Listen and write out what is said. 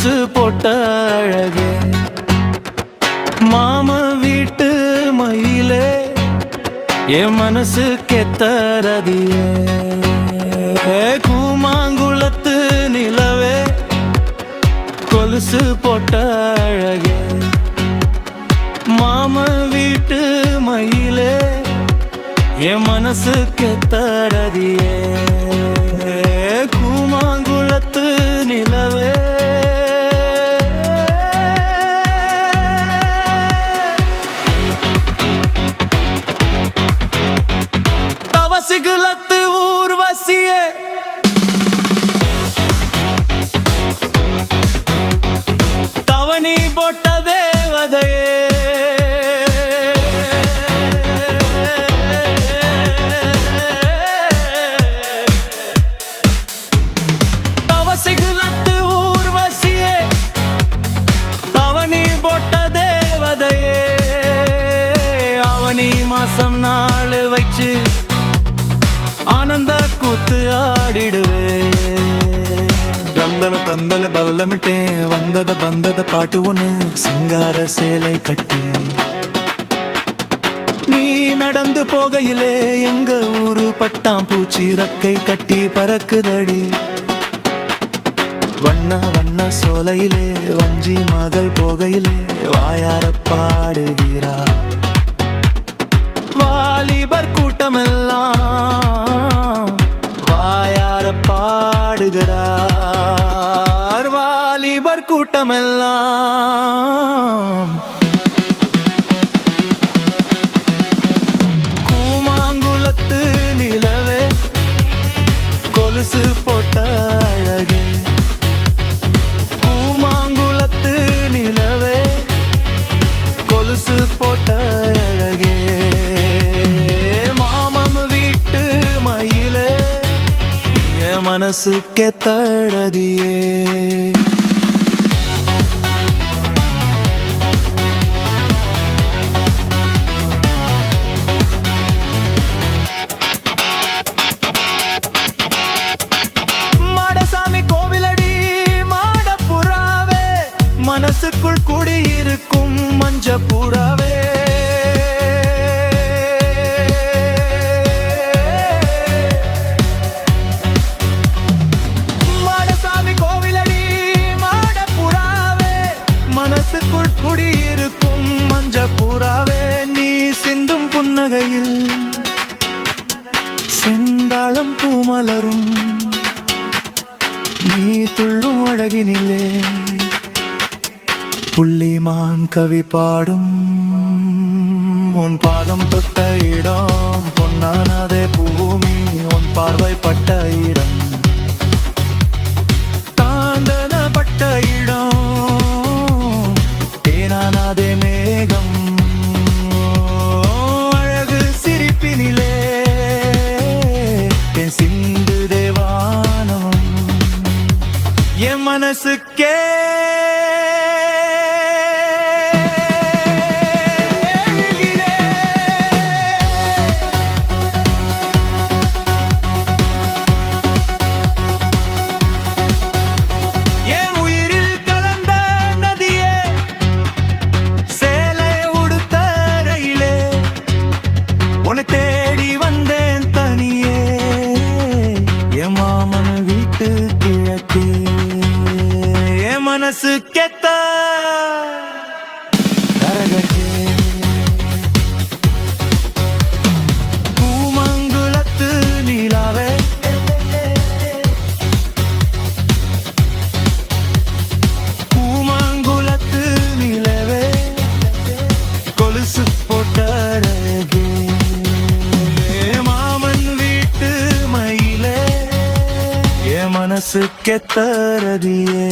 கொலுசு போட்ட அழகே மாம வீட்டு மயிலே என் மனசு கெத்தரதியே கூமாங்குளத்து நிலவே கொலுசு போட்ட அழகே மாம வீட்டு மயிலே என் மனசு கெத்தரதியே கூமாங்குளத்து நிலவே தவசிகுலத்து ஊர்வசியே தவணி போட்ட தேவதையே தவசிகுலத்து ஊர்வசியே தவணி போட்ட தேவதையே அவனி மாசம் நாள் வச்சு ஆனந்த கூத்து ஆடிடுவே தந்தல தந்தல பவலமிட்டேன் வந்தத பந்தத பாட்டு ஒண்ணு சிங்கார சேலை கட்டி நீ நடந்து போகையிலே எங்க ஊரு பட்டாம்பூச்சி ரக்கை கட்டி பறக்குதடி வண்ண வண்ண சோலையிலே வஞ்சி மகள் போகையிலே வாயார பாடுகிறா வாலிபர் கூட்டமெல்லாம் வாயார பாடுகிறார் வாலிபர் கூட்டமெல்லாம் கூமாங்குளத்து நிலவே கொலுசு போட்ட அழகே கூமாங்குளத்து நிலவே கொலுசு போட்ட அழகே மனசு கெத்தழதியே மாடசாமி கோவிலடி மாடப்புறாவே மனசுக்குள் குடியிருக்கும் மஞ்ச புறாவே குடியிருக்கும் மஞ்ச புறாவே நீ சிந்தும் புன்னகையில் செந்தாளம் பூமலரும் நீ துள்ளும் அழகினிலே புள்ளிமான் கவி பாடும் உன் பாதம் தொட்ட இடம் பொன்னானதே பூமி உன் பார்வைப்பட்ட இடம் தாண்டனப்பட்ட இடம் தேனானதே மேகம் அழகு சிரிப்பினிலே என் சிந்து தேவானம் என் மனசுக்கே தேடி வந்தேன் தனியே என் மாமன் வீட்டு கிழக்கே என் மனசு கெத்த கூமங்குளத்து நீலாவே கூமங்குளத்து நீலவே கொலுசு போட்ட மனசு கெத்தரதியே